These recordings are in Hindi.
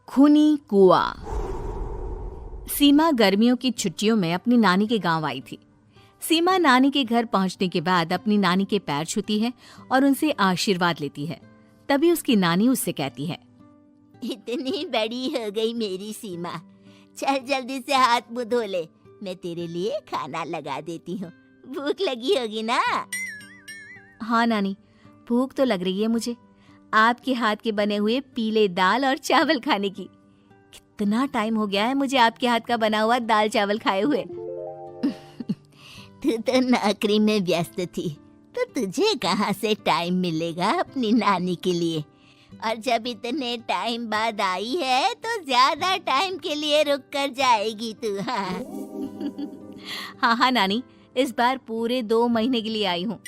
खूनी कुआं। सीमा गर्मियों की छुट्टियों में अपनी नानी के गांव आई थी। सीमा नानी के घर पहुंचने के बाद अपनी नानी के पैर छूती है और उनसे आशीर्वाद लेती है। तभी उसकी नानी उससे कहती है, इतनी बड़ी हो गई मेरी सीमा, चल जल्दी से हाथ मुंह धो ले, मैं तेरे लिए खाना लगा देती हूँ। भूख लगी होगी ना? हाँ नानी, भूख तो लग रही है मुझे, आपके हाथ के बने हुए पीले दाल और चावल खाने की। कितना टाइम हो गया है मुझे आपके हाथ का बना हुआ दाल चावल खाए हुए। तू तो नौकरी में व्यस्त थी, तो तुझे कहाँ से टाइम मिलेगा अपनी नानी के लिए? और जब इतने टाइम बाद आई है तो ज्यादा टाइम के लिए रुक कर जाएगी तू। हाँ नानी, इस बार पूरे 2 महीने के लिए आई हूँ।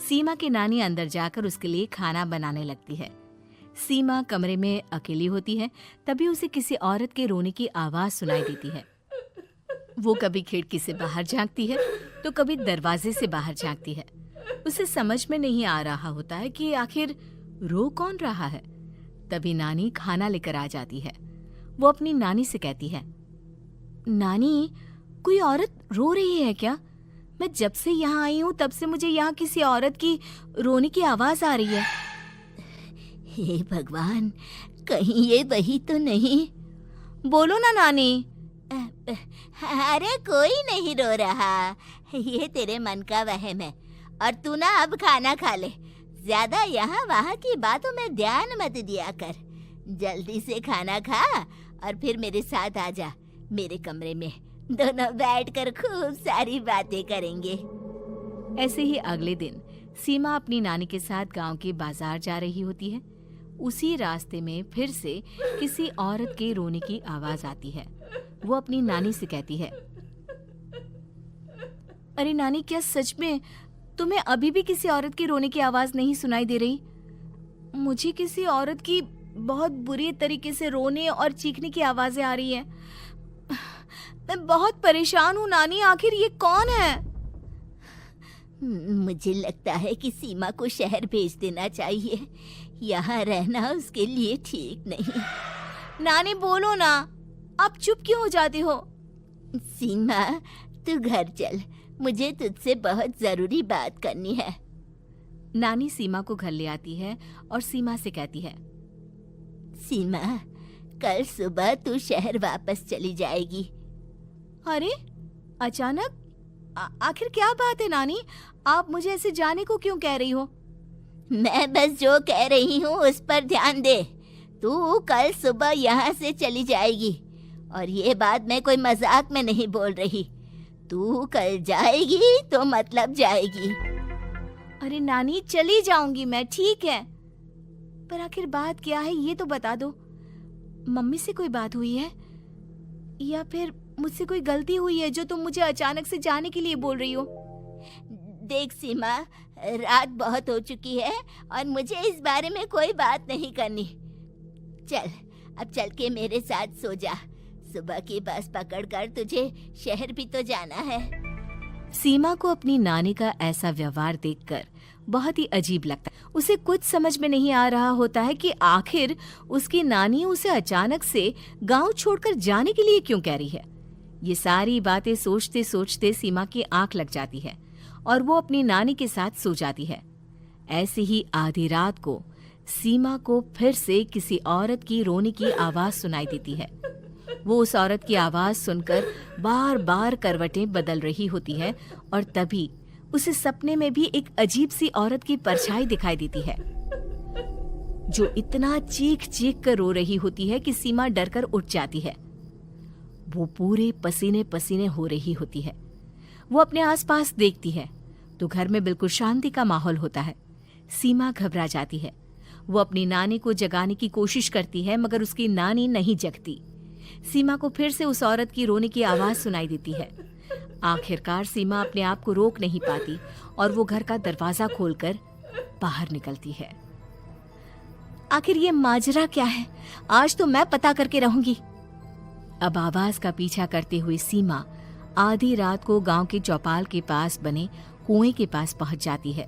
सीमा की नानी अंदर जाकर उसके लिए खाना बनाने लगती है। सीमा कमरे में अकेली होती है, तभी उसे किसी औरत के रोने की आवाज सुनाई देती है। वो कभी खिड़की से बाहर झांकती है तो कभी दरवाजे से बाहर झांकती है। उसे समझ में नहीं आ रहा होता है कि आखिर रो कौन रहा है। तभी नानी खाना लेकर आ जाती है। वो अपनी नानी से कहती है, नानी, कोई औरत रो रही है क्या? मैं जब से यहाँ आई हूँ तब से मुझे यहाँ किसी औरत की रोने की आवाज आ रही है। हे भगवान, कहीं ये वही तो नहीं? बोलो ना नानी। अरे कोई नहीं रो रहा, ये तेरे मन का वहम है। और तू ना अब खाना खा ले, ज्यादा यहाँ वहाँ की बातों में ध्यान मत दिया कर। जल्दी से खाना खा और फिर मेरे साथ आ जा मेरे कमरे में, दोनों बैठकर खूब सारी बातें करेंगे। ऐसे ही अगले दिन सीमा अपनी नानी के साथ गांव के बाजार जा रही होती है। उसी रास्ते में फिर से किसी औरत के रोने की आवाज आती है। वो अपनी नानी से कहती है, अरे नानी, क्या सच में तुम्हें अभी भी किसी औरत की रोने की आवाज नहीं सुनाई दे रही? मुझे किसी औरत की बहुत बुरी तरीके से रोने और चीखने की आवाजें आ रही है। मैं बहुत परेशान हूँ नानी, आखिर ये कौन है? मुझे लगता है कि सीमा को शहर भेज देना चाहिए, यहाँ रहना उसके लिए ठीक नहीं। नानी बोलो ना, आप चुप क्यों हो जाती हो? सीमा, तू घर चल, मुझे तुझसे बहुत जरूरी बात करनी है। नानी सीमा को घर ले आती है और सीमा से कहती है, सीमा, कल सुबह तू शहर वापस चली जाएगी। अरे अचानक? आखिर क्या बात है नानी, आप मुझे ऐसे जाने को क्यों कह रही हो? मैं बस जो कह रही हूँ उस पर ध्यान दे। तू कल सुबह यहाँ से चली जाएगी, और ये बात मैं कोई मजाक में नहीं बोल रही। तू कल जाएगी तो मतलब जाएगी। अरे नानी, चली जाऊंगी मैं, ठीक है, पर आखिर बात क्या है ये तो बता दो। मम्मी से कोई बात हुई है या फिर मुझसे कोई गलती हुई है जो तुम मुझे अचानक से जाने के लिए बोल रही हो? देख सीमा, रात बहुत हो चुकी है और मुझे इस बारे में कोई बात नहीं करनी। चल, अब चल के मेरे साथ सो जा। सुबह की बस पकड़कर तुझे शहर भी तो जाना है। सीमा को अपनी नानी का ऐसा व्यवहार देखकर बहुत ही अजीब लगता है। उसे कुछ समझ में नहीं आ रहा होता है कि आखिर उसकी नानी उसे अचानक से गांव छोड़कर जाने के लिए क्यों कह रही है। ये सारी बातें सोचते सोचते सीमा की आंख लग जाती है और वो अपनी नानी के साथ सो जाती है। ऐसे ही आधी रात को सीमा को फिर से किसी औरत की रोने की आवाज सुनाई देती है। वो उस औरत की आवाज सुनकर बार बार करवटें बदल रही होती है और तभी उसे सपने में भी एक अजीब सी औरत की परछाई दिखाई देती है, जो इतना चीख चीख कर रो रही होती है कि सीमा डरकर उठ जाती है। वो पूरे पसीने पसीने हो रही होती है। वो अपने आसपास देखती है तो घर में बिल्कुल शांति का माहौल होता है। सीमा घबरा जाती है। वो अपनी नानी को जगाने की कोशिश करती है, मगर उसकी नानी नहीं जगती। सीमा को फिर से उस औरत की रोने की आवाज सुनाई देती है। आखिरकार सीमा अपने आप को रोक नहीं पाती और वो घर का दरवाजा खोलकर बाहर निकलती है। आखिर ये माजरा क्या है? आज तो मैं पता करके रहूंगी। अब आवाज का पीछा करते हुए सीमा आधी रात को गांव के चौपाल के पास बने कुएं के पास पहुंच जाती है,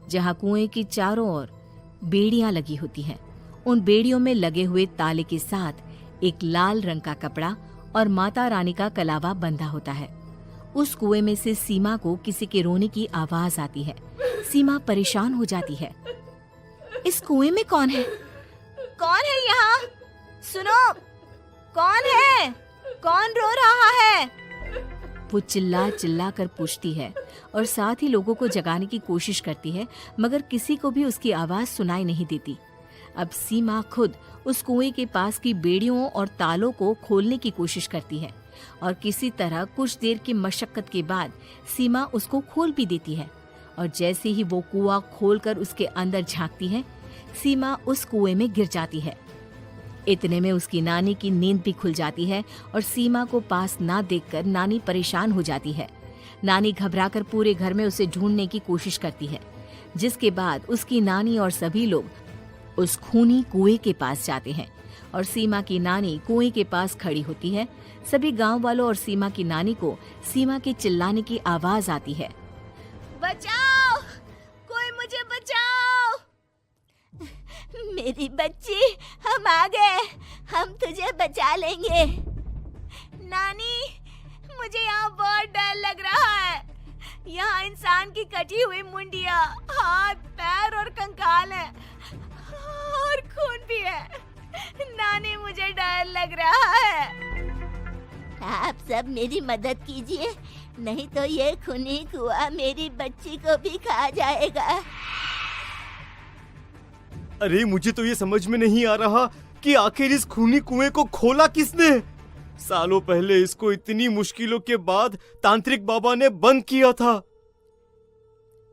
जहां कुएं की चारों ओर बेड़ियां लगी होती हैं उन बेड़ियों में लगे हुए ताले के साथ एक लाल रंग का कपड़ा और माता रानी का कलावा बंधा होता है। उस कुएं में से सीमा को किसी के रोने की आवाज आती है। सीमा परेशान हो जाती है। इस कुएं में कौन है? कौन है यहाँ? सुनो, कौन है? कौन रो रहा है? वो चिल्ला चिल्ला कर पूछती है और साथ ही लोगों को जगाने की कोशिश करती है, मगर किसी को भी उसकी आवाज सुनाई नहीं देती। अब सीमा खुद उस कुएं के पास की बेड़ियों और तालों को खोलने की कोशिश करती है और किसी तरह कुछ देर की मशक्कत के बाद सीमा उसको खोल भी देती है। और जैसे ही वो कुआं खोलकर उसके अंदर झांकती है, सीमा उस कुएं में गिर जाती है। इतने में उसकी नानी की नींद भी खुल जाती है और सीमा को पास ना देखकर नानी परेशान हो जाती है। नानी घबराकर पूरे घर में उसे ढूंढने की कोशिश करती है, जिसके बाद उसकी नानी और सभी लोग उस खूनी कुएं के पास जाते हैं और सीमा की नानी कुएं के पास खड़ी होती है। सभी गांव वालों और सीमा की नानी को सीमा के चिल्लाने की आवाज आती है। बचाओ, कोई मुझे बचाओ। मेरी बच्ची, हम आ गए, हम तुझे बचा लेंगे। नानी, मुझे यहाँ बहुत डर लग रहा है। यहाँ इंसान की कटी हुई मुंडिया, हाथ, पैर और कंकाल है और खून भी है। नानी, मुझे डर लग रहा है। आप सब मेरी मदद कीजिए, नहीं तो ये खूनी कुआं मेरी बच्ची को भी खा जाएगा। अरे मुझे तो ये समझ में नहीं आ रहा कि आखिर इस खूनी कुएं को खोला किसने। सालों पहले इसको इतनी मुश्किलों के बाद तांत्रिक बाबा ने बंद किया था।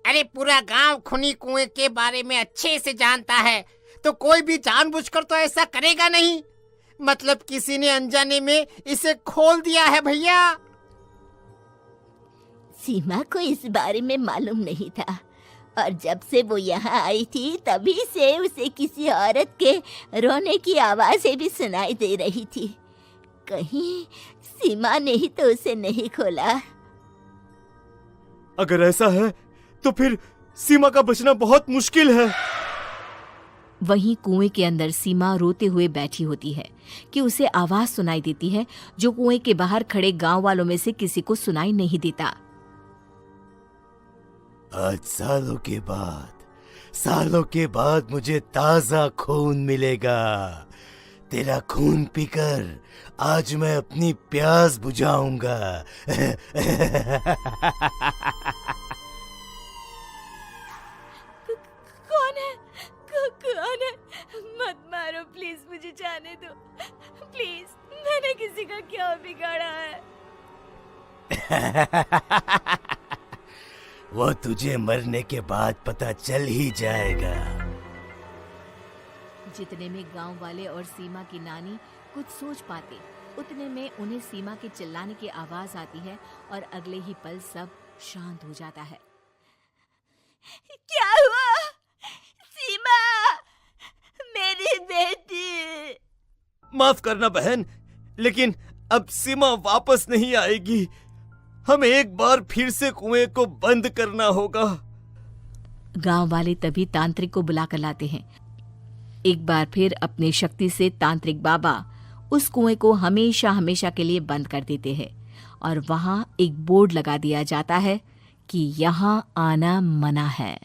अरे पूरा गांव खूनी कुएं के बारे में अच्छे से जानता है, तो कोई भी जानबूझकर तो ऐसा करेगा नहीं। मतलब किसी ने अनजाने में इसे खोल दिया है भैया। सीमा को इस बारे में मालूम नहीं था और जब से वो यहाँ आई थी तभी से उसे किसी औरत के रोने की आवाजें भी सुनाई दे रही थी। कहीं सीमा ने ही तो उसे नहीं खोला। अगर ऐसा है तो फिर सीमा का बचना बहुत मुश्किल है। वहीं कुएं के अंदर सीमा रोते हुए बैठी होती है कि उसे आवाज सुनाई देती है जो कुएं के बाहर खड़े गांव वालों में से किसी को सुनाई नहीं देता। आज सालों के बाद मुझे ताजा खून मिलेगा। तेरा खून पीकर आज मैं अपनी प्यास बुझाऊंगा। कौन है? मत मारो प्लीज, मुझे जाने दो प्लीज। मैंने किसी का क्या बिगाड़ा है? वो तुझे मरने के बाद पता चल ही जाएगा। जितने में गांव वाले और सीमा की नानी कुछ सोच पाते, उतने में उन्हें सीमा के चिल्लाने की आवाज आती है और अगले ही पल सब शांत हो जाता है। क्या हुआ? सीमा, मेरी बेटी। माफ करना बहन, लेकिन अब सीमा वापस नहीं आएगी। हमें एक बार फिर से कुएं को बंद करना होगा। गांव वाले तभी तांत्रिक को बुला कर लाते हैं। एक बार फिर अपनी शक्ति से तांत्रिक बाबा उस कुएं को हमेशा हमेशा के लिए बंद कर देते हैं और वहां एक बोर्ड लगा दिया जाता है कि यहाँ आना मना है।